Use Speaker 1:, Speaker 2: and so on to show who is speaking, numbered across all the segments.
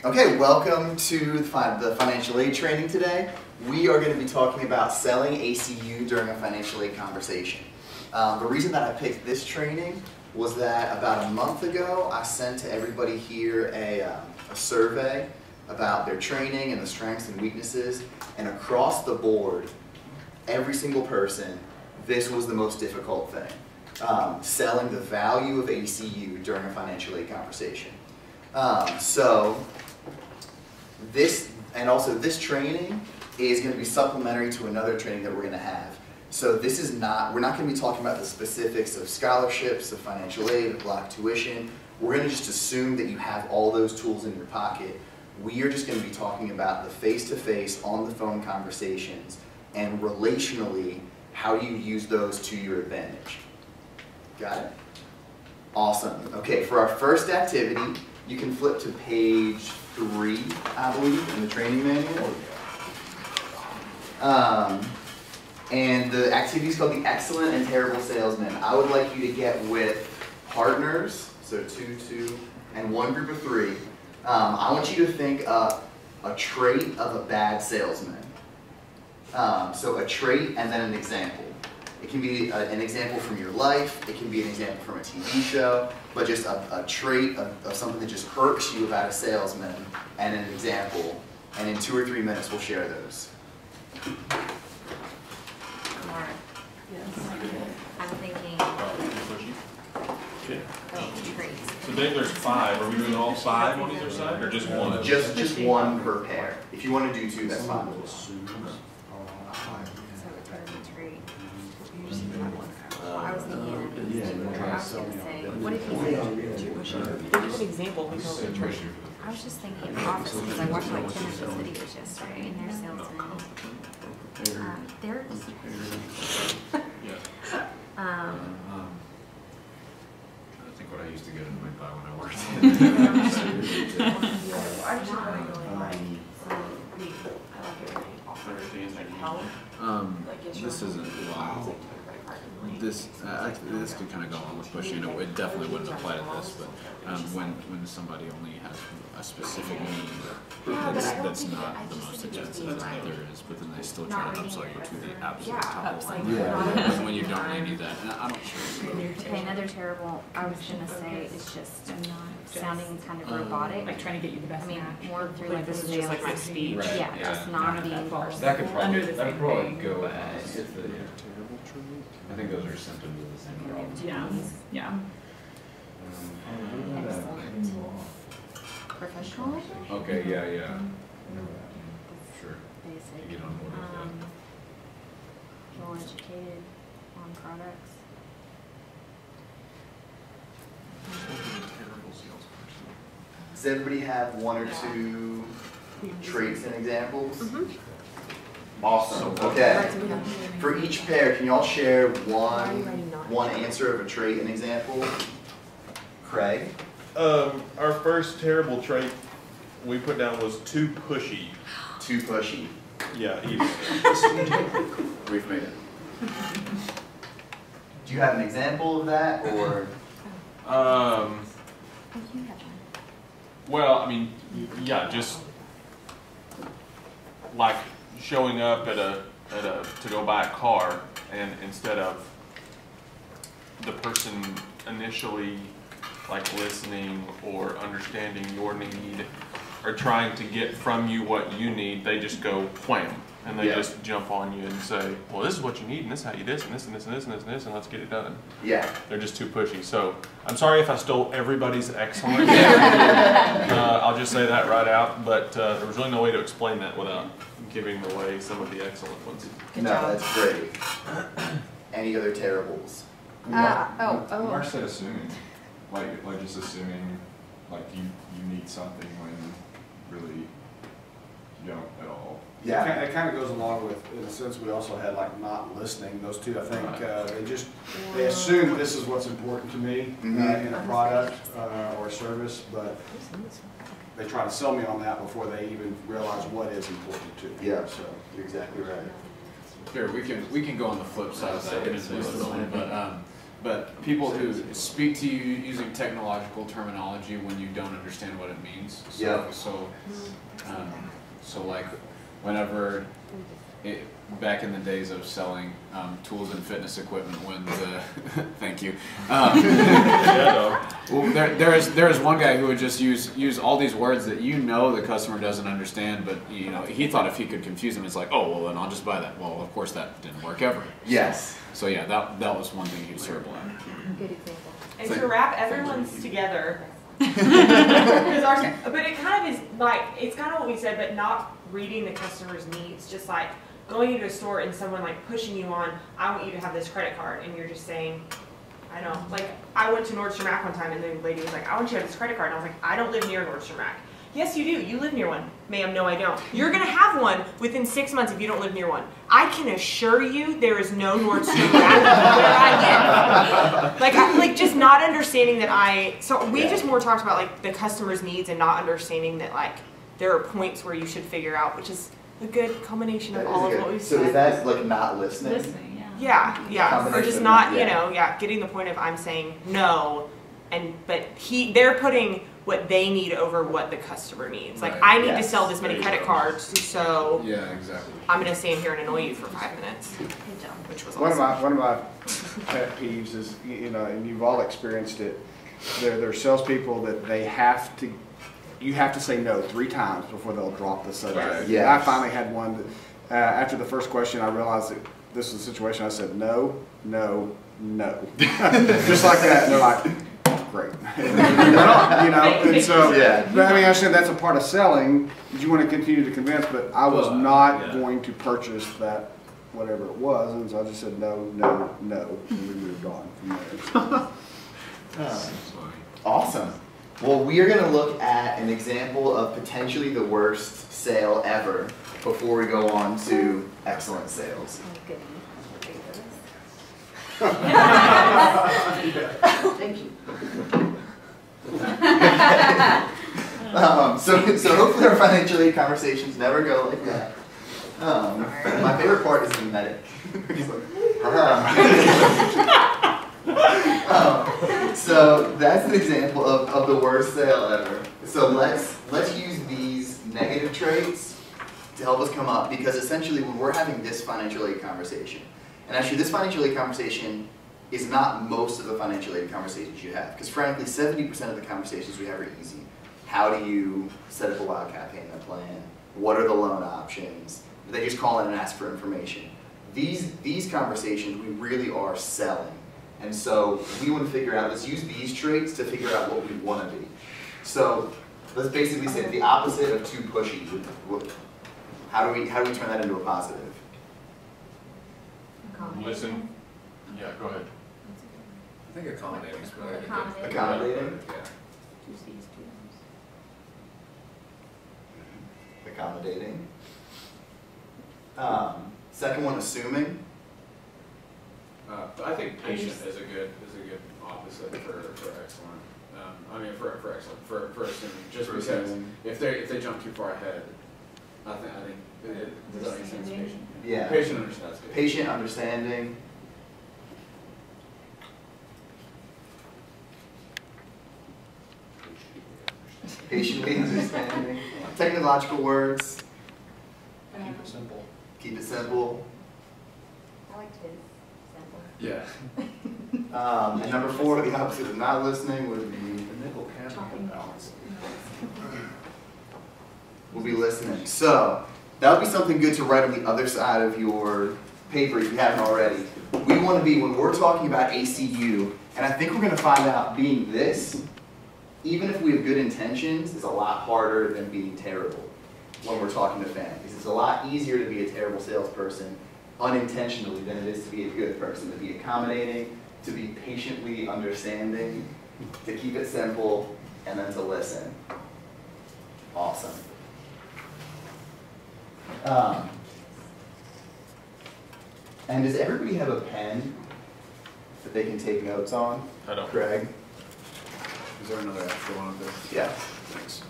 Speaker 1: Okay, welcome to the financial aid training today. We are going to be talking about selling ACU during a financial aid conversation. The reason that I picked this training was that about a month ago I sent to everybody here a survey about their training and the strengths and weaknesses, and across the board, every single person, this was the most difficult thing. Selling the value of ACU during a financial aid conversation. This training is going to be supplementary to another training that we're going to have. So this is not, we're not going to be talking about the specifics of scholarships, of financial aid, of block tuition. We're going to just assume that you have all those tools in your pocket. We are just going to be talking about the face-to-face, on-the-phone conversations, and relationally, how do you use those to your advantage? Got it? Awesome. Okay, for our first activity, you can flip to page 3, I believe, in the training manual. And the activity is called the Excellent and Terrible Salesman. I would like you to get with partners, so 2, and one group of 3. I want you to think of a trait of a bad salesman. So a trait and then an example. It can be an example from your life, it can be an example from a TV show, but just a trait of something that just irks you about a salesman, and an example. And in 2 or 3 minutes we'll share those.
Speaker 2: I'm thinking traits.
Speaker 3: So Dave, there's 5. Are we doing all 5 on either side, or just one?
Speaker 1: Just one per pair. If you want to do 2, that's fine.
Speaker 2: So a terrible trait. I was thinking, I was going to say, what if you say,
Speaker 4: Give an example.
Speaker 2: I was just thinking of Office, because I watched like 10 of those videos yesterday, and their salesmen, they're
Speaker 5: I think what I used to get annoyed by when I worked this isn't wow. This can kind of go on with pushing. It definitely wouldn't apply to this, but when somebody only has a specific need that's not the most expensive there is, but then they still try to upsell you to the absolute top line. When you don't really need that, and I don't sure.
Speaker 2: Okay, another terrible, I was going to say, is just sounding kind of robotic.
Speaker 4: Like trying to get you the best match.
Speaker 2: More through
Speaker 4: Like this is just like the speech.
Speaker 5: Right.
Speaker 2: Yeah, just not being personal.
Speaker 5: That could probably, go.
Speaker 4: But
Speaker 5: I think those are symptoms of the same problem.
Speaker 4: yeah.
Speaker 2: Excellent. Professional?
Speaker 5: Okay, yeah. Sure.
Speaker 2: Basic.
Speaker 5: You get on board with that.
Speaker 2: Well educated on products.
Speaker 1: Does everybody have 1 or 2 traits and examples? Awesome. Okay. For each pair, can you all share one answer of a trait and example? Craig?
Speaker 3: Our first terrible trait we put down was too pushy.
Speaker 1: Too pushy.
Speaker 3: Yeah,
Speaker 5: We've made it.
Speaker 1: Do you have an example of that, or?
Speaker 3: Well, I mean, yeah, just like showing up to go buy a car, and instead of the person initially like listening or understanding your need or trying to get from you what you need, they just go wham, and they just jump on you and say, well, this is what you need, and this is how you do this, and this, and this, and this, and this, and this, and let's get it done.
Speaker 1: Yeah.
Speaker 3: They're just too pushy. So I'm sorry if I stole everybody's excellence. I'll just say that right out, but there was really no way to explain that without giving away some of the excellent ones.
Speaker 1: No, that's great. Any other terribles?
Speaker 6: Mark said assuming, like just assuming, like you need something when really you don't at all.
Speaker 1: Yeah.
Speaker 7: It kind of goes along with, in a sense, we also had like not listening. Those 2, I think, they assume this is what's important to me in a product or service, but they try to sell me on that before they even realize what is important to me.
Speaker 1: Yeah, so you're exactly right.
Speaker 5: Here, we can go on the flip side of that, but but people who speak to you using technological terminology when you don't understand what it means. So,
Speaker 1: Yeah.
Speaker 5: So like whenever back in the days of selling tools and fitness equipment, when the thank you. Well, there is one guy who would just use all these words that the customer doesn't understand, but he thought if he could confuse them, it's like, oh well, then I'll just buy that. Well, of course that didn't work ever.
Speaker 1: Yes.
Speaker 5: So yeah, that was one thing he was terrible at.
Speaker 2: Good example.
Speaker 4: And to wrap everyone's together, but it kind of is like, it's kind of what we said, but not reading the customer's needs, just like going into a store and someone like pushing you on, I want you to have this credit card, and you're just saying, I know, like I went to Nordstrom Rack one time and the lady was like, I want you to have this credit card, and I was like, I don't live near Nordstrom Rack. Yes, you do. You live near one. Ma'am, no, I don't. You're going to have one within 6 months if you don't live near one. I can assure you there is no Nordstrom Rack where I live. Like just not understanding that so we just more talked about like the customer's needs and not understanding that like there are points where you should figure out, which is a good combination of all of what we've said.
Speaker 1: So is that like not listening?
Speaker 2: Listening, yeah.
Speaker 4: Yeah, or just not, getting the point of I'm saying no, but they're putting what they need over what the customer needs. Like, I need to sell this many credit cards, so
Speaker 5: Yeah, exactly.
Speaker 4: I'm going to stand here and annoy you for 5 minutes, which was awesome.
Speaker 7: One of my pet peeves is, and you've all experienced it, there are salespeople that you have to say no 3 times before they'll drop the subject.
Speaker 1: Yes.
Speaker 7: I finally had one that, after the first question, I realized that this was a situation. I said no, no, no, just like that, and they're like, great. And so, but I mean, I said that's a part of selling. You want to continue to convince, but I was not going to purchase that, whatever it was, and so I just said no, no, no, and we moved on from there.
Speaker 1: Awesome. Well, we are going to look at an example of potentially the worst sale ever before we go on to excellent sales.
Speaker 2: Thank you.
Speaker 1: So hopefully our financial aid conversations never go like that. My favorite part is the medic. He's like, so that's an example of the worst sale ever. So let's use these negative traits to help us come up, because essentially when we're having this financial aid conversation, and actually this financial aid conversation is not most of the financial aid conversations you have, because frankly 70% of the conversations we have are easy. How do you set up a wildcat payment plan? What are the loan options? They just call in and ask for information. These conversations we really are selling. And so we want to figure out, let's use these traits to figure out what we want to be. So let's basically say the opposite of too pushy. How do we turn that into a positive?
Speaker 3: Listen. Yeah, go ahead.
Speaker 8: I think accommodating is probably a good.
Speaker 1: Accommodating?
Speaker 8: Yeah.
Speaker 1: Accommodating. Second one, assuming.
Speaker 5: I think patient is a good opposite for excellent. For assuming. Just
Speaker 1: For
Speaker 5: because
Speaker 1: assuming.
Speaker 5: if they jump too far ahead, I think does that make sense? Patient.
Speaker 1: Yeah.
Speaker 5: Patient understands. Good.
Speaker 1: Patient understanding. Patiently understanding. Technological words.
Speaker 7: Keep it simple.
Speaker 1: Keep it simple.
Speaker 2: I liked his simple.
Speaker 5: Yeah.
Speaker 1: And number 4, the opposite of not listening would be
Speaker 7: nickel can balance.
Speaker 1: we'll be listening. So that would be something good to write on the other side of your paper if you haven't already. We want to be, when we're talking about ACU, and I think we're going to find out being this, even if we have good intentions, is a lot harder than being terrible when we're talking to families. It's a lot easier to be a terrible salesperson unintentionally than it is to be a good person, to be accommodating, to be patiently understanding, to keep it simple, and then to listen. Awesome. And does everybody have a pen that they can take notes on?
Speaker 3: I don't.
Speaker 1: Craig?
Speaker 5: Is there another extra one up there?
Speaker 1: Yeah.
Speaker 5: Thanks.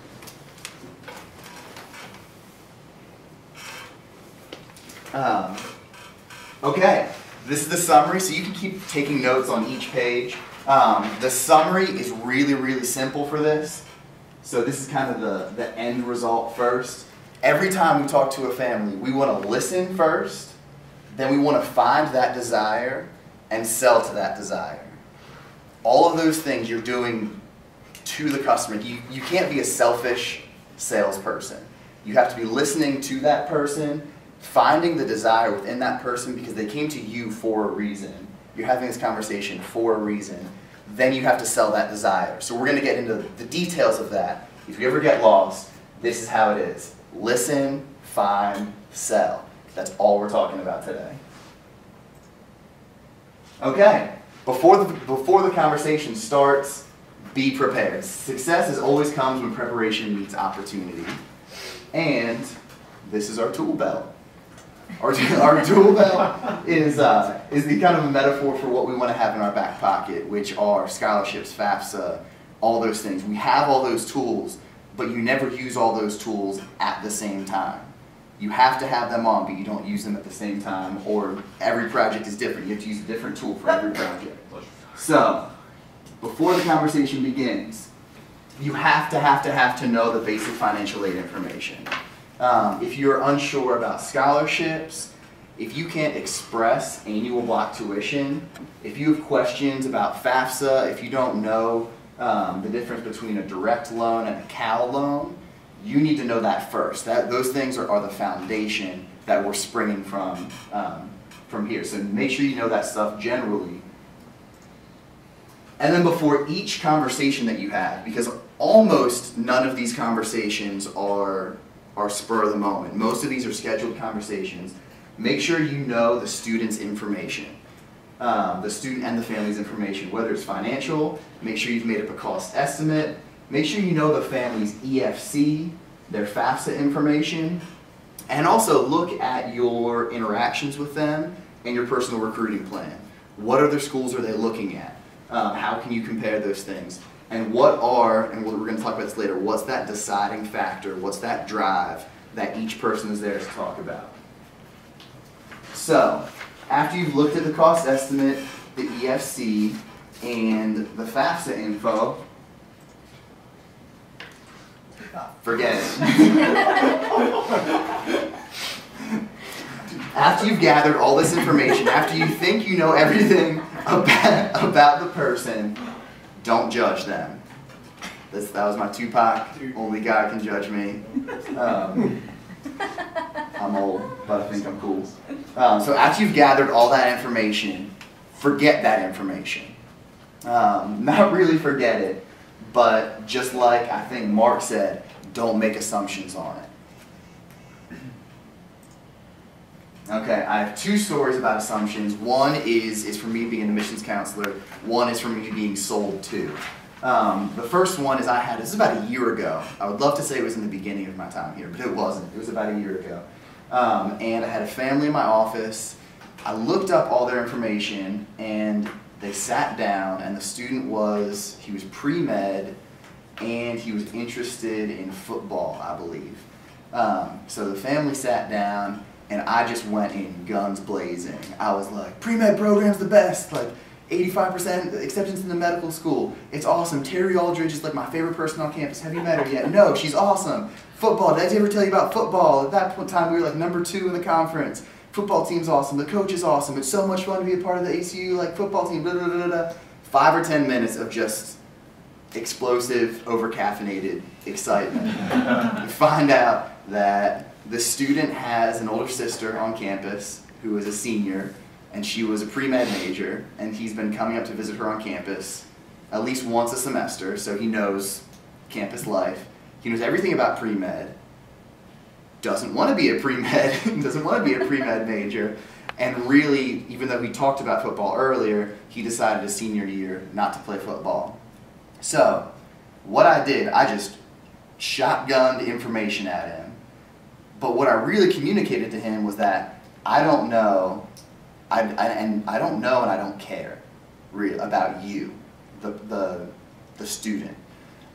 Speaker 1: Okay, this is the summary, so you can keep taking notes on each page. The summary is really, really simple for this. So this is kind of the end result first. Every time we talk to a family, we want to listen first, then we want to find that desire and sell to that desire. All of those things you're doing to the customer. You can't be a selfish salesperson. You have to be listening to that person, finding the desire within that person because they came to you for a reason. You're having this conversation for a reason. Then you have to sell that desire. So we're going to get into the details of that. If you ever get lost, this is how it is. Listen, find, sell. That's all we're talking about today. Okay, before the conversation starts, be prepared. Success always comes when preparation meets opportunity. And this is our tool belt. Our tool belt is the kind of a metaphor for what we want to have in our back pocket, which are scholarships, FAFSA, all those things. We have all those tools, but you never use all those tools at the same time. You have to have them on, but you don't use them at the same time, or every project is different. You have to use a different tool for every project. So, before the conversation begins, you have to know the basic financial aid information. If you're unsure about scholarships, if you can't express annual block tuition, if you have questions about FAFSA, if you don't know the difference between a direct loan and a CAL loan, you need to know that first. Those things are the foundation that we're springing from here. So make sure you know that stuff generally. And then before each conversation that you have, because almost none of these conversations are spur of the moment. Most of these are scheduled conversations. Make sure you know the student's information, the student and the family's information, whether it's financial. Make sure you've made up a cost estimate. Make sure you know the family's EFC, their FAFSA information, and also look at your interactions with them and your personal recruiting plan. What other schools are they looking at? How can you compare those things? And we're going to talk about this later, what's that deciding factor, what's that drive that each person is there to talk about? So, after you've looked at the cost estimate, the EFC, and the FAFSA info, forget it. After you've gathered all this information, after you think you know everything about the person, don't judge them. That was my Tupac, only God can judge me. I'm old, but I think I'm cool. So after you've gathered all that information, forget that information. Not really forget it, but just like I think Mark said, don't make assumptions on it. Okay, I have two stories about assumptions. One is for me being an admissions counselor. One is for me being sold to. The first one is this is about a year ago. I would love to say it was in the beginning of my time here, but it wasn't. It was about a year ago. And I had a family in my office. I looked up all their information, and they sat down, and the student he was pre-med, and he was interested in football, I believe. So the family sat down, and I just went in guns blazing. I was like, pre-med program's the best, like 85% acceptance in the medical school. It's awesome. Terry Aldridge is like my favorite person on campus. Have you met her yet? No, she's awesome. Football, did I ever tell you about football? At that time we were like #2 in the conference. Football team's awesome, the coach is awesome. It's so much fun to be a part of the ACU like football team, blah, blah, blah, blah. 5 or 10 minutes of just explosive, over-caffeinated excitement. You find out that the student has an older sister on campus who is a senior, and she was a pre-med major, and he's been coming up to visit her on campus at least once a semester, so he knows campus life. He knows everything about pre-med, doesn't want to be a pre-med, doesn't want to be a pre-med major, and really, even though we talked about football earlier, he decided his senior year not to play football. So, what I did, I just shotgunned information at him. But what I really communicated to him was that I don't know, and I don't care really about you, the student.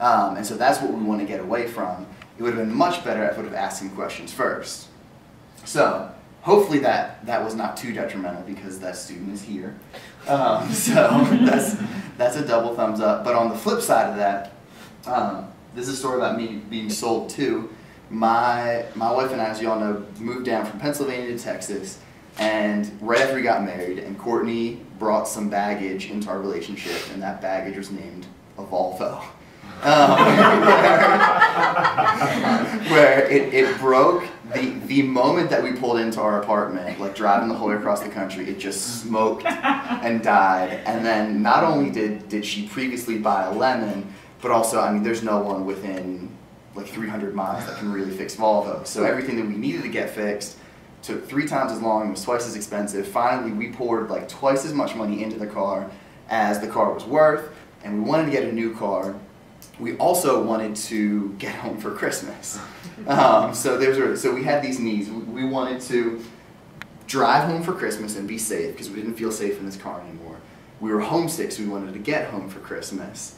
Speaker 1: And so that's what we want to get away from. It would have been much better if I would have asked him questions first. So, Hopefully that was not too detrimental because that student is here. So that's a double thumbs up. But on the flip side of that, this is a story about me being sold too. My wife and I, as you all know, moved down from Pennsylvania to Texas, and right after we got married, and Courtney brought some baggage into our relationship, and that baggage was named a Volvo. Where it broke the moment that we pulled into our apartment, like driving the whole way across the country, it just smoked and died. And then not only did she previously buy a lemon, but also, I mean, there's no one within like 300 miles that can really fix Volvo. So everything that we needed to get fixed took 3 times as long, was twice as expensive. Finally, we poured like twice as much money into the car as the car was worth, and we wanted to get a new car. We also wanted to get home for Christmas. So we had these needs. We wanted to drive home for Christmas and be safe because we didn't feel safe in this car anymore. We were homesick, so we wanted to get home for Christmas.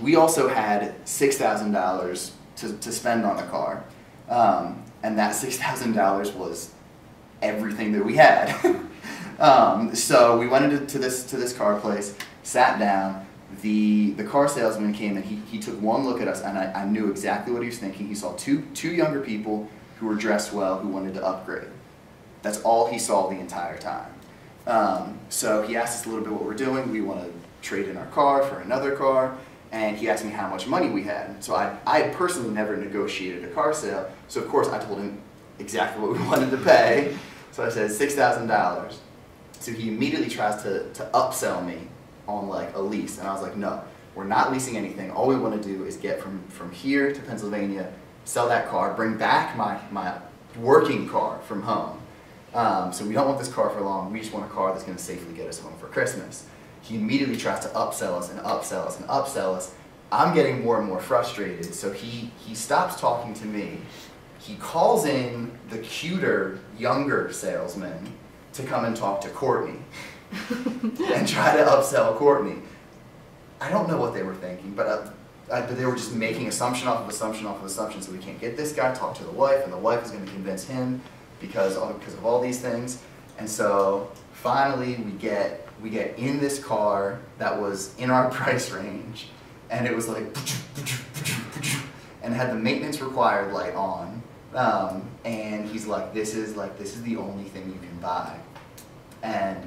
Speaker 1: We also had $6,000 to spend on the car, and that $6,000 was everything that we had. So we went into this car place, sat down. The car salesman came and he took one look at us, and I knew exactly what he was thinking. He saw two younger people who were dressed well who wanted to upgrade. That's all he saw the entire time. So he asked us a little bit what we're doing. We want to trade in our car for another car, and he asked me how much money we had. So I had personally never negotiated a car sale, so of course I told him exactly what we wanted to pay. So I said $6,000. So he immediately tries to upsell me on like a lease, and I was like, no, we're not leasing anything. All we want to do is get from here to Pennsylvania, sell that car, bring back my working car from home. So we don't want this car for long. We just want a car that's going to safely get us home for Christmas. He immediately tries to upsell us and upsell us and upsell us. I'm getting more and more frustrated, so he stops talking to me. He calls in the cuter, younger salesman to come and talk to Courtney and try to upsell Courtney. I don't know what they were thinking, but they were just making assumption off of assumption off of assumption. So we can't get this guy, talk to the wife, and the wife is going to convince him because of all these things. And so finally we get in this car that was in our price range, and it was like, and had the maintenance required light on. And he's like, this is the only thing you can buy. And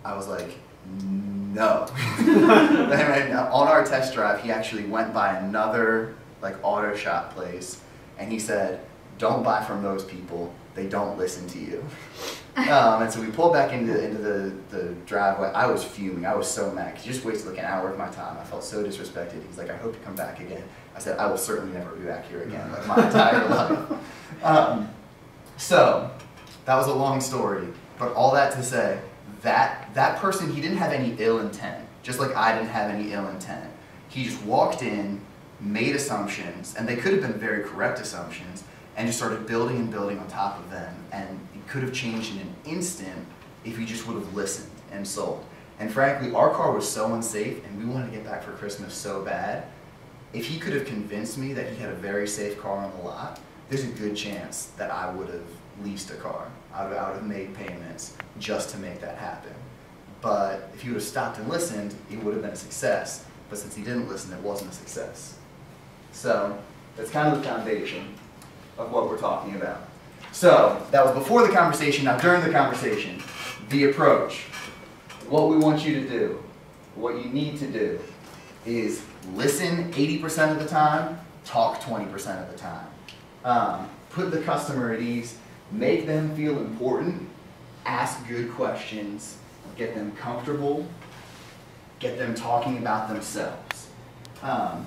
Speaker 1: I was like, no. And on our test drive, he actually went by another like auto shop place, and he said, don't buy from those people. They don't listen to you. And so we pulled back into the driveway. I was fuming. I was so mad. He just wasted like an hour of my time. I felt so disrespected. He's like, I hope you come back again. I said, I will certainly never be back here again, like my entire life. So that was a long story, but all that to say, that person, he didn't have any ill intent, just like I didn't have any ill intent. He just walked in, made assumptions, and they could have been very correct assumptions, and just started building and building on top of them, and it could have changed in an instant if he just would have listened and sold. And frankly, our car was so unsafe, and we wanted to get back for Christmas so bad. If he could have convinced me that he had a very safe car on the lot, there's a good chance that I would have leased a car. I would have made payments just to make that happen. But if he would have stopped and listened, it would have been a success. But since he didn't listen, it wasn't a success. So that's kind of the foundation of what we're talking about. So that was before the conversation. Now during the conversation, the approach. What we want you to do, what you need to do, is listen 80% of the time, talk 20% of the time. Put the customer at ease, make them feel important, ask good questions, get them comfortable, get them talking about themselves. I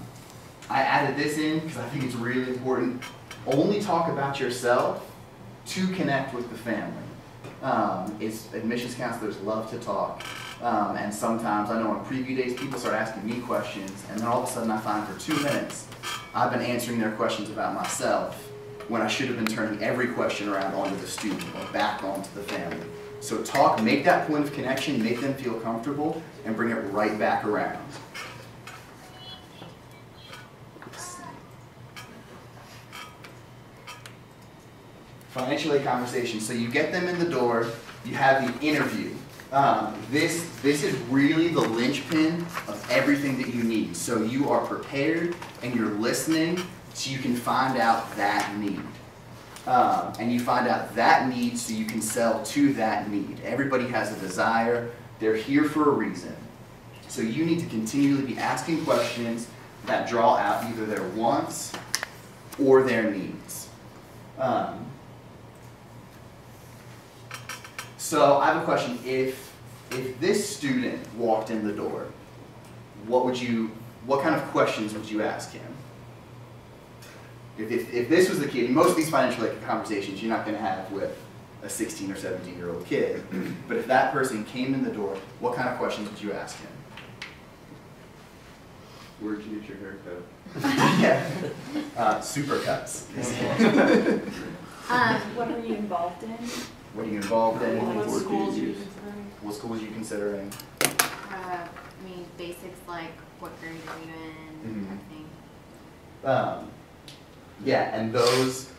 Speaker 1: added this in because I think it's really important. Only talk about yourself to connect with the family. Admissions counselors love to talk. And sometimes, I know on preview days, people start asking me questions, and then all of a sudden I find for 2 minutes, I've been answering their questions about myself when I should have been turning every question around onto the student or back onto the family. So talk, make that point of connection, make them feel comfortable, and bring it right back around. Financial aid conversation. So you get them in the door, you have the interview. This is really the linchpin of everything that you need. So you are prepared and you're listening so you can find out that need. And you find out that need so you can sell to that need. Everybody has a desire. They're here for a reason. So you need to continually be asking questions that draw out either their wants or their needs. So I have a question. If this student walked in the door, what kind of questions would you ask him? If this was the kid, most of these financial aid conversations you're not going to have with a 16 or 17-year-old kid, but if that person came in the door, what kind of questions would you ask him? Where'd you get your haircut? Yeah, Supercuts.
Speaker 9: What are you involved in?
Speaker 1: What are you involved in?
Speaker 4: What schools are you considering?
Speaker 1: What schools are you considering?
Speaker 2: I mean, basics like what grade are you in, kind of thing.
Speaker 1: Yeah, and those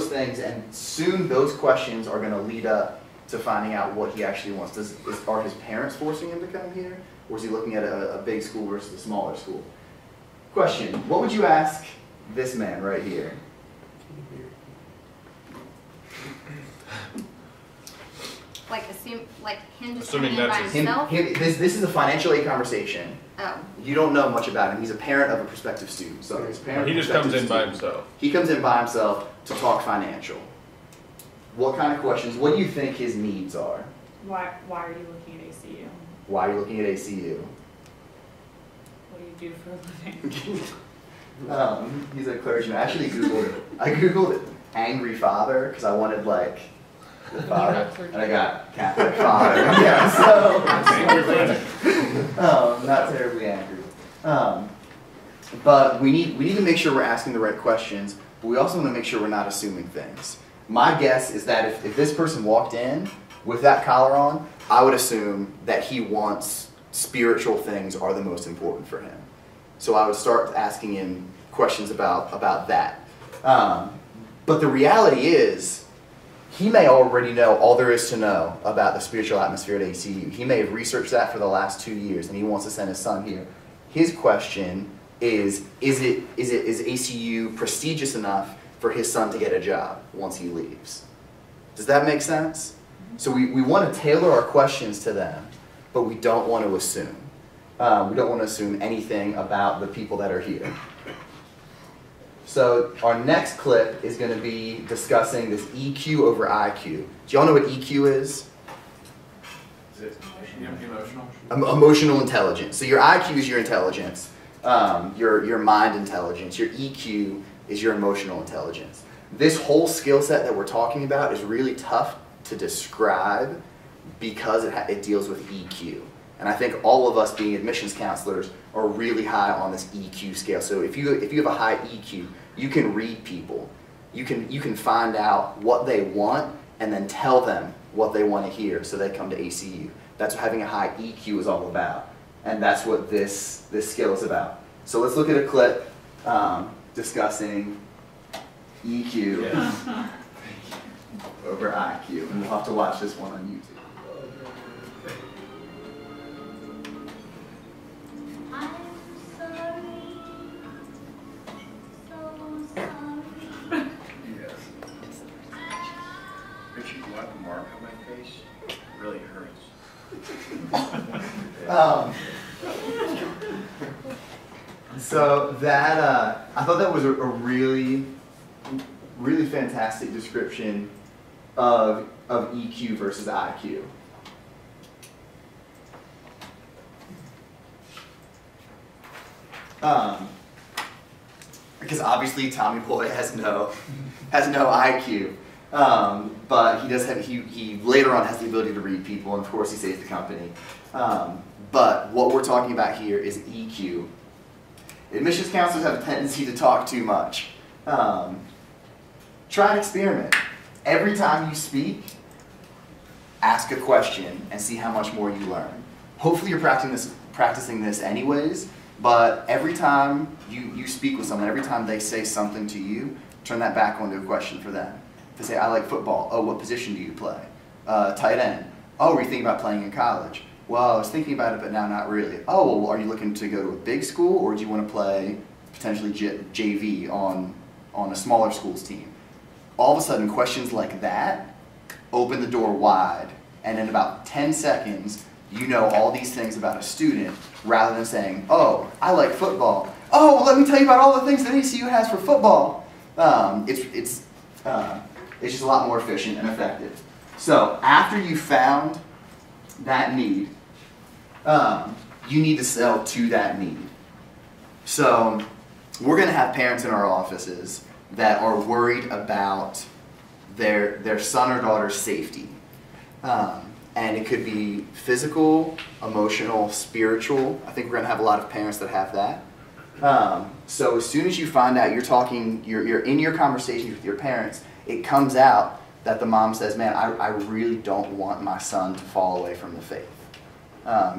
Speaker 1: things, and soon those questions are going to lead up to finding out what he actually wants. Are his parents forcing him to come here, or is he looking at a big school versus a smaller school? Question, what would you ask this man right here?
Speaker 2: Like him just
Speaker 3: Assuming
Speaker 2: coming in by
Speaker 3: that's
Speaker 2: himself?
Speaker 1: This is a financial aid conversation.
Speaker 2: Oh.
Speaker 1: You don't know much about him. He's a parent of a prospective student. So he's a parent
Speaker 3: He
Speaker 1: of a
Speaker 3: just comes in
Speaker 1: prospective
Speaker 3: by
Speaker 1: student.
Speaker 3: himself.
Speaker 1: He comes in by himself to talk financial. What kind of questions? What do you think his needs are?
Speaker 4: Why are you looking at ACU?
Speaker 1: Why are you looking at ACU?
Speaker 4: What do you do for a living?
Speaker 1: He's a clergyman. I actually I googled angry father because I wanted like the father, and I got Catholic father. Yeah, so not terribly angry. But we need to make sure we're asking the right questions, but we also want to make sure we're not assuming things. My guess is that if this person walked in with that collar on, I would assume that he wants spiritual things are the most important for him. So I would start asking him questions about that. But the reality is, he may already know all there is to know about the spiritual atmosphere at ACU. He may have researched that for the last 2 years, and he wants to send his son here. His question is ACU prestigious enough for his son to get a job once he leaves? Does that make sense? So we want to tailor our questions to them, but we don't want to assume. We don't want to assume anything about the people that are here. So our next clip is going to be discussing this EQ over IQ. Do y'all know what EQ is?
Speaker 5: Is it emotional?
Speaker 1: Emotional intelligence. So your IQ is your intelligence, your mind intelligence. Your EQ is your emotional intelligence. This whole skill set that we're talking about is really tough to describe because it deals with EQ. And I think all of us being admissions counselors are really high on this EQ scale. So if you have a high EQ, you can read people. You can find out what they want and then tell them what they want to hear so they come to ACU. That's what having a high EQ is all about. And that's what this skill is about. So let's look at a clip discussing EQ over IQ. And we'll have to watch this one on YouTube.
Speaker 8: Really hurts.
Speaker 1: So that I thought that was a really fantastic description of EQ versus IQ. Because obviously Tommy Boy has no IQ. But he does have, he later on has the ability to read people, and of course he saves the company. But what we're talking about here is EQ. Admissions counselors have a tendency to talk too much. Try an experiment. Every time you speak, ask a question and see how much more you learn. Hopefully you're practicing this anyways, but every time you speak with someone, every time they say something to you, turn that back onto a question for them. They say, I like football. Oh, what position do you play? Tight end. Oh, were you thinking about playing in college? Well, I was thinking about it, but now not really. Oh, well, are you looking to go to a big school, or do you want to play potentially JV on a smaller school's team? All of a sudden, questions like that open the door wide, and in about 10 seconds, you know all these things about a student, rather than saying, oh, I like football. Oh, well, let me tell you about all the things that ECU has for football. It's just a lot more efficient and effective. So after you found that need, you need to sell to that need. So we're going to have parents in our offices that are worried about their son or daughter's safety. And it could be physical, emotional, spiritual. I think we're going to have a lot of parents that have that. So as soon as you find out, you're in your conversations with your parents, it comes out that the mom says, man, I really don't want my son to fall away from the faith.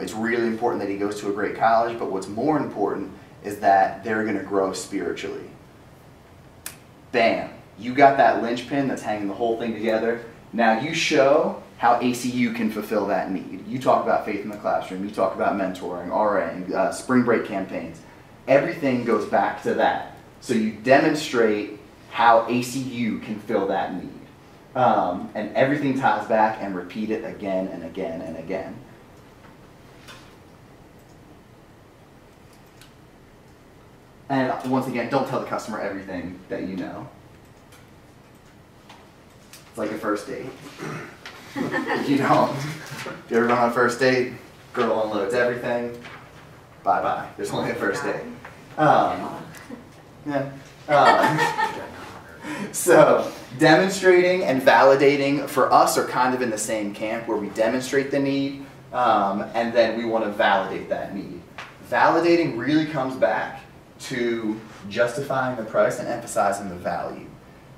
Speaker 1: It's really important that he goes to a great college, but what's more important is that they're going to grow spiritually. Bam. You got that linchpin that's hanging the whole thing together. Now you show how ACU can fulfill that need. You talk about faith in the classroom. You talk about mentoring, RAing, spring break campaigns. Everything goes back to that. So you demonstrate how ACU can fill that need. And everything ties back, and repeat it again and again and again. And once again, don't tell the customer everything that you know. It's like a first date. You don't. If you ever gone on a first date, girl unloads everything, bye-bye. There's only a first date. So demonstrating and validating for us are kind of in the same camp, where we demonstrate the need and then we want to validate that need. Validating really comes back to justifying the price and emphasizing the value.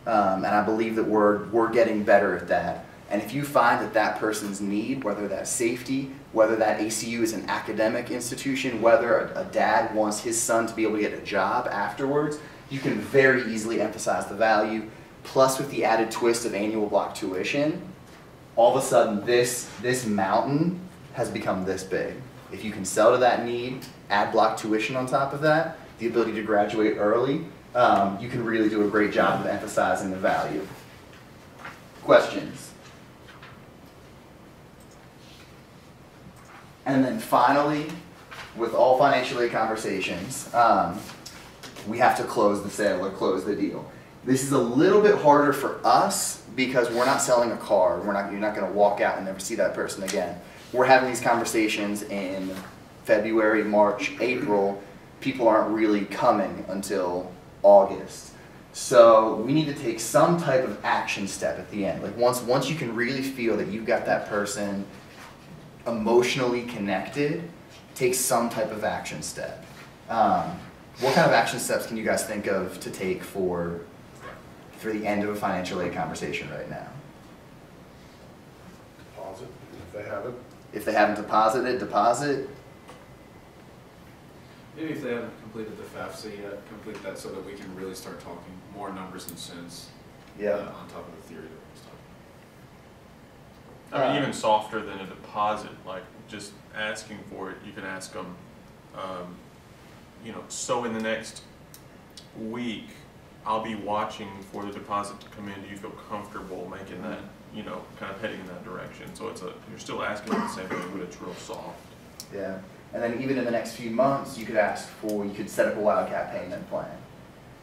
Speaker 1: And I believe that we're getting better at that. And if you find that that person's need, whether that's safety, whether that ACU is an academic institution, whether a dad wants his son to be able to get a job afterwards, you can very easily emphasize the value. Plus, with the added twist of annual block tuition, all of a sudden this mountain has become this big. If you can sell to that need, add block tuition on top of that, the ability to graduate early, you can really do a great job of emphasizing the value. Questions? And then finally, with all financial aid conversations, we have to close the sale or close the deal. This is a little bit harder for us because we're not selling a car. You're not going to walk out and never see that person again. We're having these conversations in February, March, April. People aren't really coming until August. So we need to take some type of action step at the end. Like once you can really feel that you've got that person emotionally connected, take some type of action step. What kind of action steps can you guys think of to take for the end of a financial aid conversation right now?
Speaker 7: Deposit, if they haven't.
Speaker 1: If they haven't deposited, deposit.
Speaker 5: Maybe if they haven't completed the FAFSA yet, complete that so that we can really start talking more numbers and cents on top of the theory that we're just talking.
Speaker 3: I mean, even softer than a deposit, like just asking for it. You can ask them, you know, so in the next week, I'll be watching for the deposit to come in. Do you feel comfortable making that, you know, kind of heading in that direction? So you're still asking the same thing, but it's real soft.
Speaker 1: Yeah. And then even in the next few months, you could set up a Wildcat payment plan.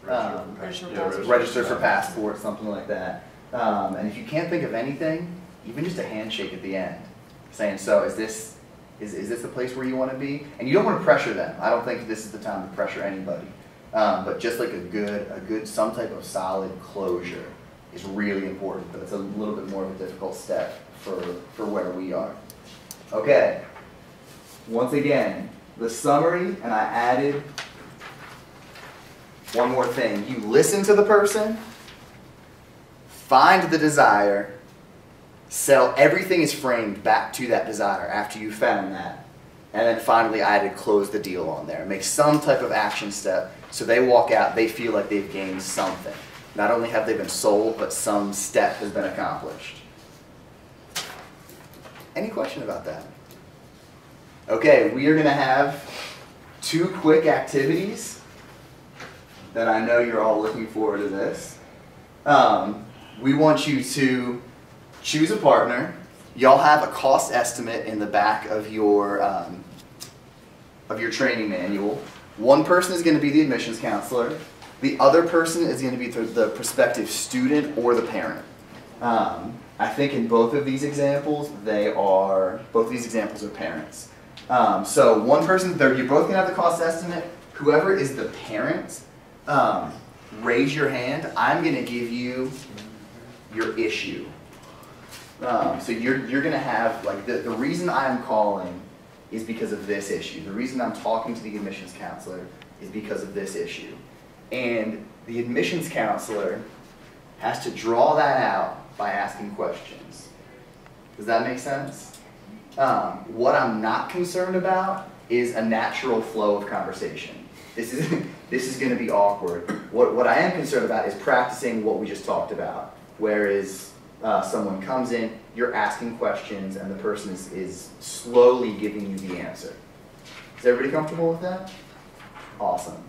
Speaker 1: Register for passport, something like that. And if you can't think of anything, even just a handshake at the end, saying, so is this the place where you want to be? And you don't want to pressure them. I don't think this is the time to pressure anybody. But just like a good, some type of solid closure is really important, but it's a little bit more of a difficult step for where we are. Okay. Once again, the summary, and I added one more thing. You listen to the person, find the desire, sell everything is framed back to that desire after you found that, and then finally I added close the deal on there. Make some type of action step so they walk out, they feel like they've gained something. Not only have they been sold, but some step has been accomplished. Any question about that? Okay, we are going to have 2 quick activities that I know you're all looking forward to this. We want you to choose a partner. Y'all have a cost estimate in the back of your training manual. One person is going to be the admissions counselor. The other person is going to be the prospective student or the parent. I think in both of these examples, both of these examples are parents. So one person, you're both going to have the cost estimate. Whoever is the parent, raise your hand. I'm going to give you your issue. So you're going to have, like, the reason I'm calling is because of this issue. The reason I'm talking to the admissions counselor is because of this issue. And the admissions counselor has to draw that out by asking questions. Does that make sense? What I'm not concerned about is a natural flow of conversation. This is going to be awkward. What I am concerned about is practicing what we just talked about. Whereas someone comes in, you're asking questions, and the person is slowly giving you the answer. Is everybody comfortable with that? Awesome.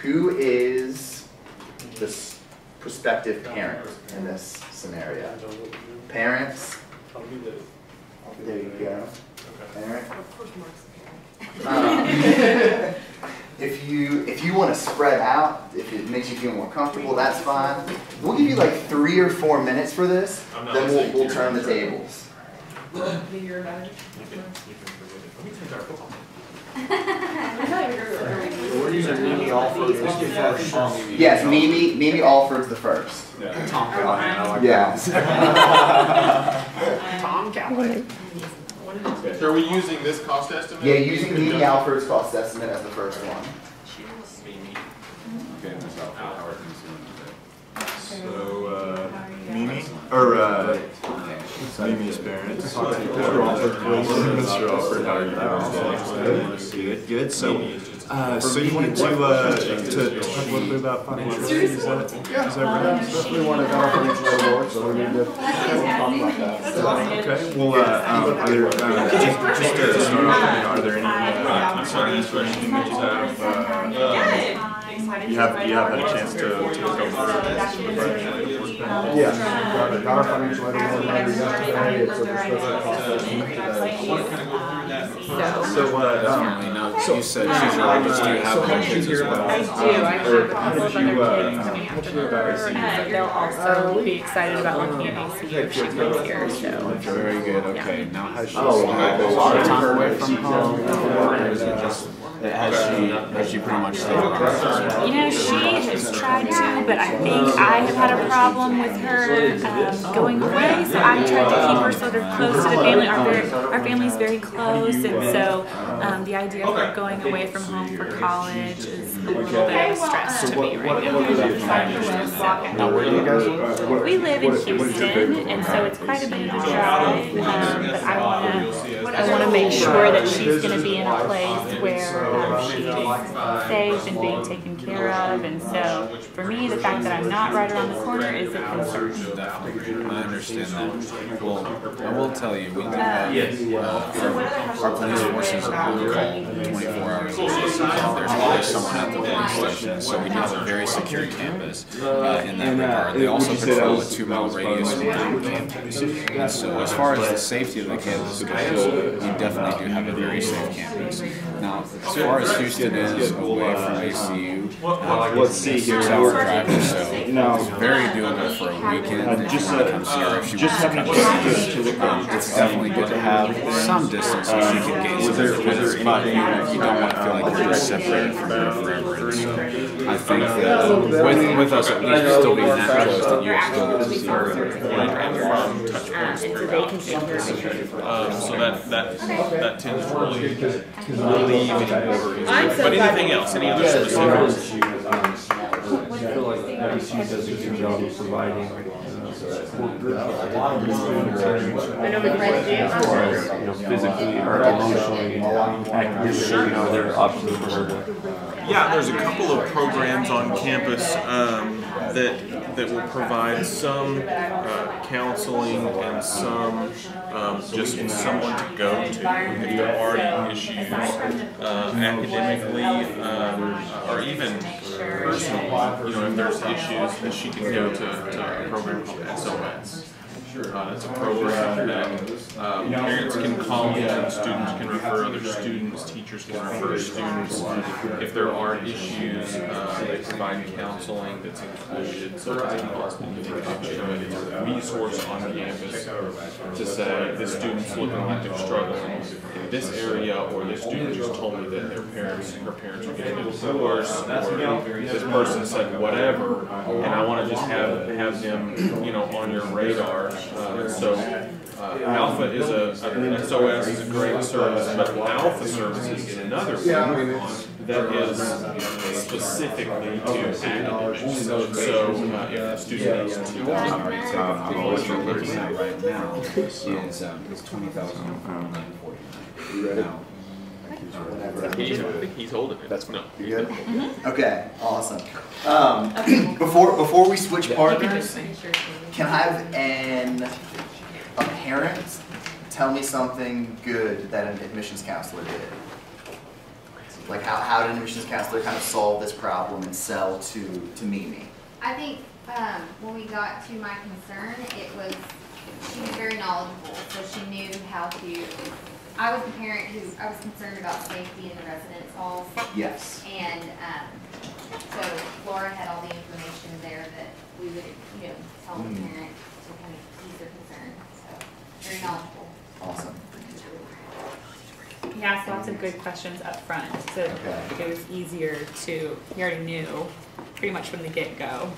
Speaker 1: Who is the prospective parent in this scenario? Parents? There you go. Parent. If you want to spread out, if it makes you feel more comfortable, that's fine. We'll give you like 3 or 4 minutes for this, then we'll turn the tables.
Speaker 5: We're using Mimi Alford as the first.
Speaker 1: Yes, Mimi Alford's the first.
Speaker 5: Tom Callahan.
Speaker 1: Yeah.
Speaker 5: Tom Callahan.
Speaker 3: So are we using this cost estimate?
Speaker 1: Yeah, using Mimi Alford's cost estimate as the first one.
Speaker 5: Okay, Ms. Alford, how are things doing today?
Speaker 9: So, Mimi, or Mimi's parents. Mr. Alford, how are you doing? Good. So you wanted to talk a little bit about financial aid, is that right?
Speaker 7: Definitely want to go for financial award, so we need to talk about that.
Speaker 9: Okay, well, are there, just to start off, are there any concerns, questions that you have? You have had a chance to go through this?
Speaker 7: Yeah, got our financial aid award letter yesterday. It's a prospective cost estimate.
Speaker 5: So you said she's your oldest. Do you have questions as well?
Speaker 10: I do. I have a couple of other kids coming after her, and they'll also be excited about looking at ACU if she comes here. So
Speaker 5: Very good. Okay. Now has she spent a lot of time away from home, or is it just has she pretty much stayed around?
Speaker 10: you know, she has tried to, but I think I have had a problem with her going away. So I tried to keep her sort of close to the family. Our family's very close, and so the idea of her going away from home for college is a little bit of a stress to me right now.
Speaker 5: Now, where do you guys live?
Speaker 10: We live in Houston, and so it's quite a bit of a drive. But I want to make sure that she's going to be in a place where she's safe and being taken care of. And so, for me, the fact that I'm not right around the corner is a concern.
Speaker 5: I understand that. Well, I will tell you, we do have our police forces on call 24 hours a day. There's always someone at the police station, so we do have a very secure campus in that regard. They also patrol a 2-mile radius around campus. And so as far as the safety of the campus goes, we definitely do have a very safe campus. Now, as far as Houston is away from ACU,
Speaker 9: Let's see here.
Speaker 5: 6-hour drive or so,
Speaker 9: Now,
Speaker 5: it's very doable for a weekend.
Speaker 9: just
Speaker 5: Come see her if she
Speaker 9: just
Speaker 5: wants to
Speaker 9: having
Speaker 5: come see
Speaker 9: to the
Speaker 5: us. It's definitely good to have some distance so she can gain some independence, but you don't want to feel like you're just separated from her forever. And so I think that with us at least still being that close, that you'll still get to see her and touch points throughout.
Speaker 3: So that tends to relieve any worries. But anything else, any other specifics?
Speaker 9: I feel like IBC does a good job of providing support groups, physically or emotionally actively, there are options for her to.
Speaker 3: Yeah, there's a couple of programs on campus that that will provide some counseling and some just someone to go to if there are any issues academically or even personally. If there's issues, that she can go to a program called SOS. It's a program that parents can call in, students can refer other students, teachers can refer students. If there are issues, they provide counseling that's included. So it's a resource on campus to say this student's looking like they're struggling in this area, or this student just told me that her parents are getting a divorce, or this person said whatever, and I want to just have them on your radar. Alpha is SOS is a great service, but Alpha Services is another one that is specifically to academics. So if the student needs to
Speaker 5: what you're looking at right now is $20,149.
Speaker 3: He's holding it.
Speaker 1: That's
Speaker 3: no.
Speaker 1: You good? Okay, awesome. Before we switch partners, can I have a parent tell me something good that an admissions counselor did? Like how did an admissions counselor kind of solve this problem and sell to Mimi?
Speaker 2: I think when we got to my concern, she was very knowledgeable, so she knew how to. I was the parent I was concerned about safety in the residence halls.
Speaker 1: Yes.
Speaker 2: And so Laura had all the information there that we would, tell the parent to kind of ease their concern. So very knowledgeable.
Speaker 1: Awesome.
Speaker 10: He asked lots of good questions up front, so it was easier to. He already knew pretty much from the get-go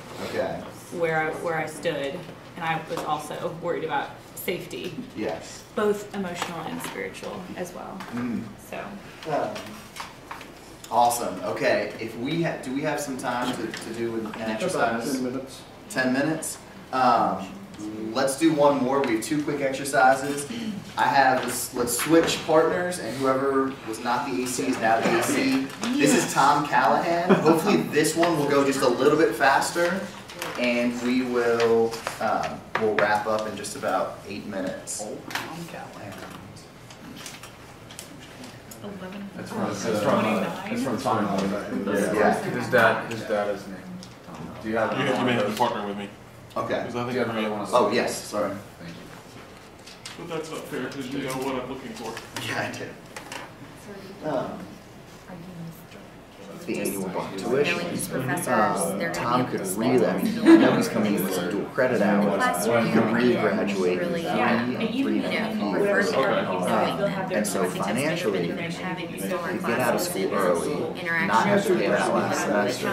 Speaker 10: where I stood, and I was also worried about safety.
Speaker 1: Yes.
Speaker 10: Both emotional and spiritual as well. So.
Speaker 1: Awesome. Okay. If we do we have some time to do an exercise?
Speaker 7: 10 minutes.
Speaker 1: 10 minutes. Let's do one more. We have 2 quick exercises. I have this. Let's switch partners, and whoever was not the AC is now the AC. This is Tom Callahan. Hopefully, this one will go just a little bit faster, and we will we'll wrap up in just about 8 minutes.
Speaker 7: Oh, Tom Callahan.
Speaker 10: 11.
Speaker 7: That's
Speaker 10: from
Speaker 7: Tom.
Speaker 1: Yeah.
Speaker 5: His dad is named. Do you have?
Speaker 3: You may have to partner with me.
Speaker 1: Okay.
Speaker 3: Because I think everybody wants to.
Speaker 1: Oh yes. Sorry.
Speaker 5: Thank you.
Speaker 3: But that's not fair because you know what I'm looking for.
Speaker 1: Yeah, I do. The annual block tuition. Tom could really, I know he's coming in with some dual credit hours. He could really graduate in 3.5. And so financially, he could get out of school early, not have to pay that last semester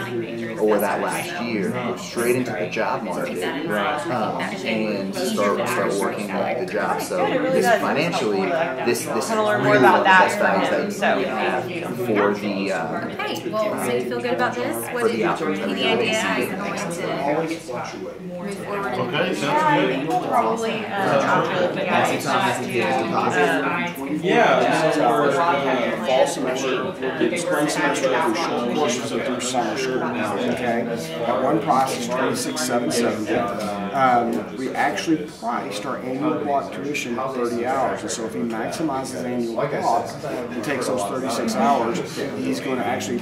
Speaker 1: or that last year, go straight into the job market, and start working at the job. So this financially, this is really one of the best values that you can have for the
Speaker 2: So you feel good about this? What did you think the idea is going to move forward?
Speaker 3: Okay, sounds good.
Speaker 10: Probably
Speaker 7: Fall semester, spring semester, courses through summer school. Okay, at one price is $26,770. We actually priced our annual block tuition at 30 hours, and so if he maximizes annual block and takes those 36 hours, he's going to actually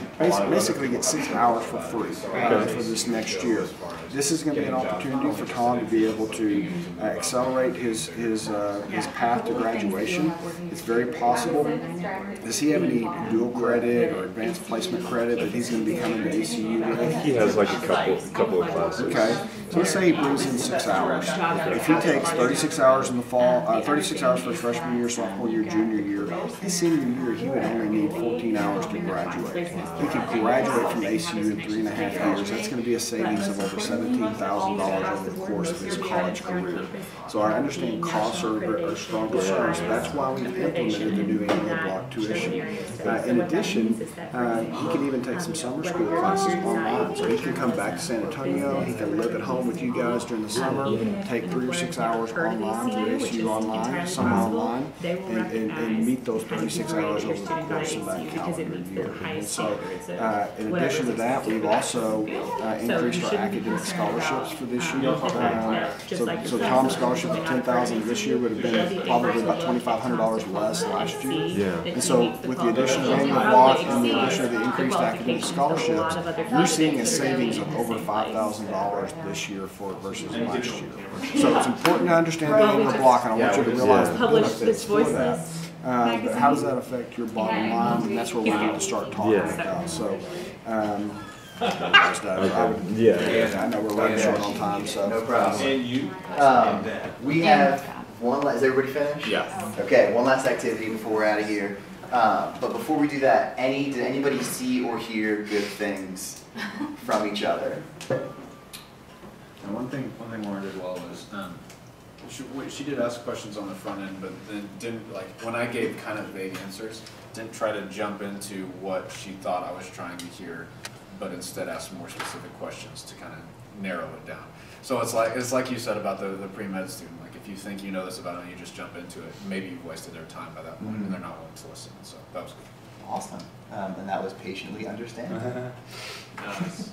Speaker 7: basically get 6 hours for free for this next year. This is going to be an opportunity for Tom to be able to accelerate his path to graduation. It's very possible. Does he have any dual credit or advanced placement credit that he's going to be coming to ACU with?
Speaker 9: He has like a couple of classes.
Speaker 7: Okay, so let's say he brings in 6 hours. If he takes 36 hours in the fall, 36 hours for his freshman year, sophomore year, junior year, his senior year he would only need 14 hours to graduate. He could graduate from ACU in 3.5 years. That's going to be a savings of over $17,000 over the course of his college career. So I understand costs are strong concerns. So that's why we implemented the new annual block tuition. In addition, he can even take some summer school classes online. So he can come back to San Antonio. He can live at home home with you guys during the summer, take 3 or 6 hours online through ACU online, some online, and meet those 36 hours over the course of that calendar year. And so, in addition to that, we've also increased our academic scholarships for this year. So Tom's scholarship of $10,000 this year would have been probably about $2,500 less last year.
Speaker 9: Yeah.
Speaker 7: And so, with the addition of annual block and the addition of the increased academic scholarships, you're seeing a savings of over $5,000 this year versus last year. So it's important to understand the annual block, and I want you to realize the benefits for that. But how does that affect your bottom line? And that's where we need to start talking about. So, I know we're running short on time, so.
Speaker 1: No problem. We have one last, is everybody finished?
Speaker 5: Yeah.
Speaker 1: Okay, one last activity before we're out of here. But before we do that, did anybody see or hear good things from each other?
Speaker 5: And one thing Lauren did well was, she did ask questions on the front end, but then didn't, like, when I gave kind of vague answers, didn't try to jump into what she thought I was trying to hear, but instead asked more specific questions to kind of narrow it down. So it's like you said about the pre-med student, like if you think you know this about them, you just jump into it, maybe you've wasted their time by that point, and they're not willing to listen, so that was good.
Speaker 1: Awesome. And that was patiently understanding.
Speaker 3: Nice.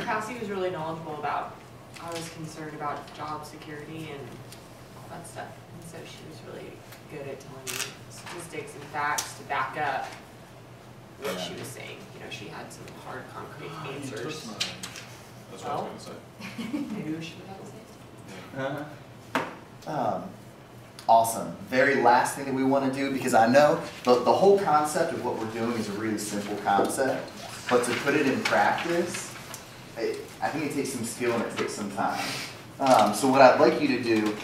Speaker 4: Cassie was really knowledgeable about, I was concerned about job security and all that stuff. And so she was really good at telling me statistics and facts to back up what she was saying. You know, she had some hard, concrete answers.
Speaker 3: That's what I was going to say.
Speaker 4: Maybe we should have had the same.
Speaker 1: Awesome. Very last thing that we want to do, because I know the whole concept of what we're doing is a really simple concept, but to put it in practice, I think it takes some skill and it takes some time. So what I'd like you to do,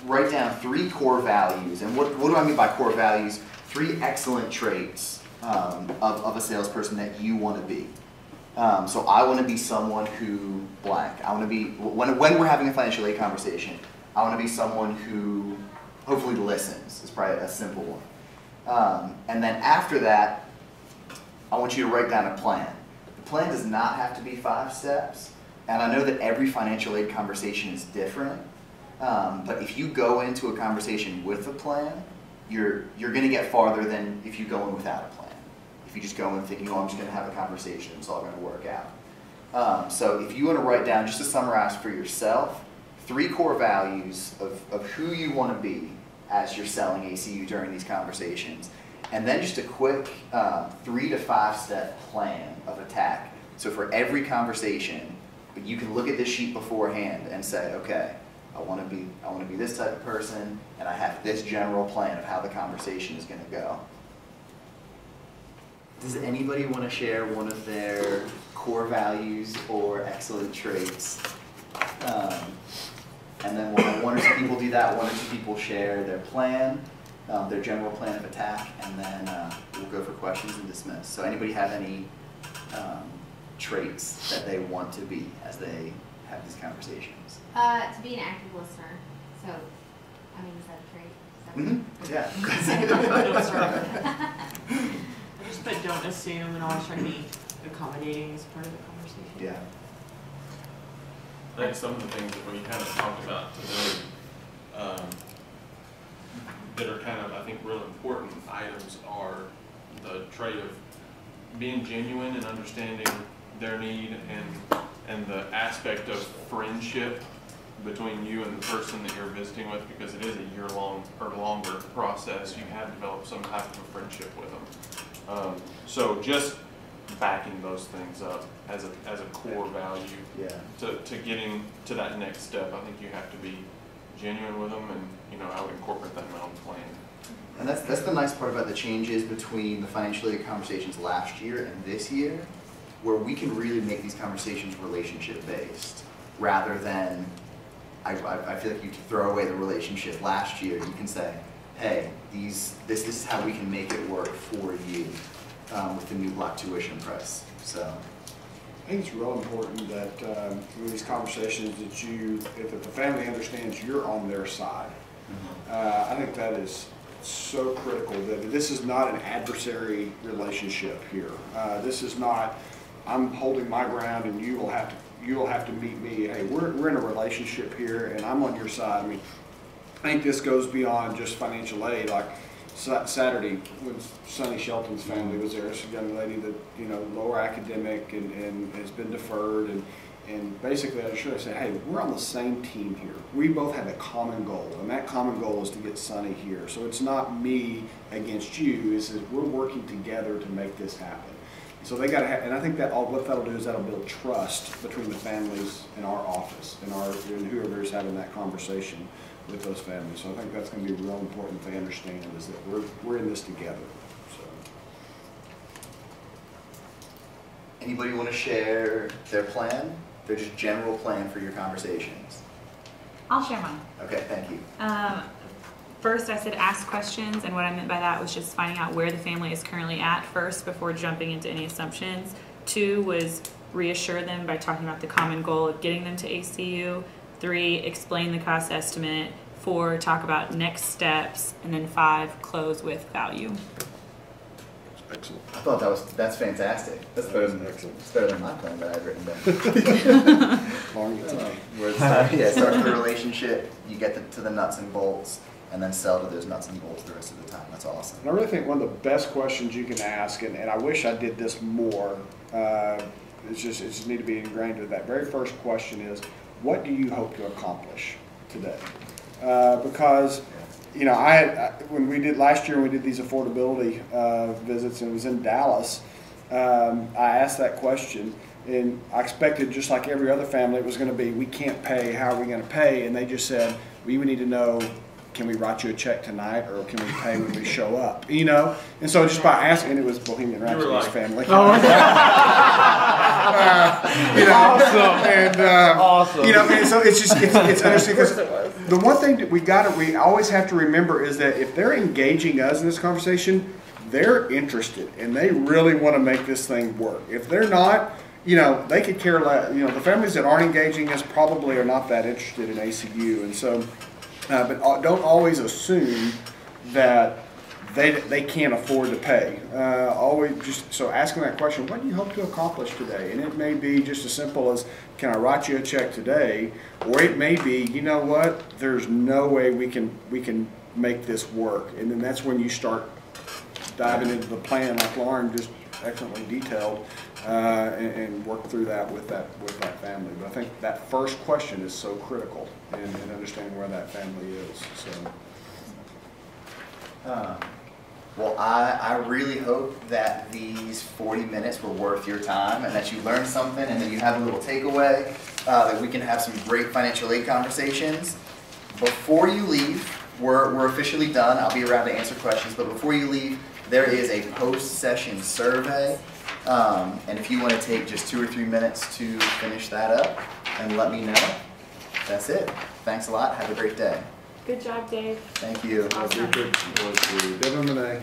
Speaker 1: write down 3 core values. And what do I mean by core values? 3 excellent traits of a salesperson that you want to be. So I want to be someone who blank. I want to be, when we're having a financial aid conversation, I want to be someone who hopefully listens. It's probably a simple one. And then after that, I want you to write down a plan. The plan does not have to be 5 steps. And I know that every financial aid conversation is different. But if you go into a conversation with a plan, you're going to get farther than if you go in without a plan. If you just go in thinking, oh, I'm just going to have a conversation, it's all going to work out. So if you want to write down, just to summarize for yourself, 3 core values of who you want to be as you're selling ACU during these conversations. And then just a quick 3 to 5 step plan of attack. So for every conversation, you can look at this sheet beforehand and say, okay, I want to be this type of person, and I have this general plan of how the conversation is going to go. Does anybody want to share one of their core values or excellent traits? And then we'll have 1 or 2 people do that, 1 or 2 people share their plan, their general plan of attack, and then we'll go for questions and dismiss. So anybody have any traits that they want to be as they have these conversations?
Speaker 2: To be an active listener. So, I mean, is that a trait?
Speaker 1: Yeah.
Speaker 4: Just but don't assume and always try to be accommodating as part of the conversation.
Speaker 1: Yeah.
Speaker 3: I think some of the things that we kind of talked about today that are kind of, I think, real important items are the trait of being genuine and understanding their need and the aspect of friendship between you and the person that you're visiting with, because it is a year-long or longer process. You have developed some type of a friendship with them. So just backing those things up as a core value to getting to that next step. I think you have to be genuine with them, and I would incorporate that in my own plan.
Speaker 1: And that's the nice part about the changes between the financial aid conversations last year and this year, where we can really make these conversations relationship based rather than I feel like you can throw away the relationship last year. You can say, hey, this is how we can make it work for you with the new block tuition price. So
Speaker 7: I think it's real important that in these conversations that the family understands you're on their side. I think that is so critical, that this is not an adversary relationship here. This is not, I'm holding my ground and you will have to you'll have to meet me. Hey, we're in a relationship here, and I'm on your side. I mean, I think this goes beyond just financial aid. Like Saturday, when Sonny Shelton's family was there, it's a young lady that, you know, lower academic and has been deferred, and basically I said, hey, we're on the same team here. We both have a common goal, and that common goal is to get Sonny here. So it's not me against you, it's that we're working together to make this happen. So they got to have, and I think that what that'll do is that'll build trust between the families and our office and whoever is having that conversation with those families. So I think that's going to be real important they understand is that we're in this together. So.
Speaker 1: Anybody want to share their plan? Their just general plan for your conversations?
Speaker 10: I'll share mine.
Speaker 1: Okay, thank you.
Speaker 10: First, I said ask questions, and what I meant by that was just finding out where the family is currently at first before jumping into any assumptions. 2 was reassure them by talking about the common goal of getting them to ACU. 3, explain the cost estimate. 4, talk about next steps. And then 5, close with value.
Speaker 7: Excellent.
Speaker 1: I thought that's fantastic. That's better than my plan that I've written down. Where start with the relationship, you get to the nuts and bolts, and then sell to those nuts and bolts the rest of the time. That's awesome.
Speaker 7: And I really think one of the best questions you can ask, and I wish I did this more, it just need to be ingrained with that very first question is, what do you hope to accomplish today? Because, you know, when we did last year, when we did these affordability visits, and it was in Dallas, I asked that question, and I expected, just like every other family, it was going to be, we can't pay, how are we going to pay? And they just said, we would need to know, can we write you a check tonight, or can we pay when we show up? You know, and so just by asking, and it was Bohemian Rhapsody's family.
Speaker 9: Oh,
Speaker 7: you know,
Speaker 9: awesome!
Speaker 7: And
Speaker 9: Awesome.
Speaker 7: You know, and so it's interesting because the one thing that we always have to remember is that if they're engaging us in this conversation, they're interested and they really want to make this thing work. If they're not, you know, they could care less. You know, the families that aren't engaging us probably are not that interested in ACU, and so. But don't always assume that they can't afford to pay. Always just so asking that question, what do you hope to accomplish today? And it may be just as simple as, can I write you a check today? Or it may be, you know what, there's no way we can make this work. And then that's when you start diving into the plan, like Lauren just excellently detailed, and work through that with that family. But I think that first question is so critical in understanding where that family is. So.
Speaker 1: Well, I really hope that these 40 minutes were worth your time and that you learned something and that you have a little takeaway, that we can have some great financial aid conversations. Before you leave, we're officially done. I'll be around to answer questions, but before you leave, there is a post-session survey, and if you want to take just 2 or 3 minutes to finish that up and let me know, that's it. Thanks a lot. Have a great day.
Speaker 10: Good job, Dave.
Speaker 1: Thank you.
Speaker 10: Awesome.
Speaker 7: Give them an A.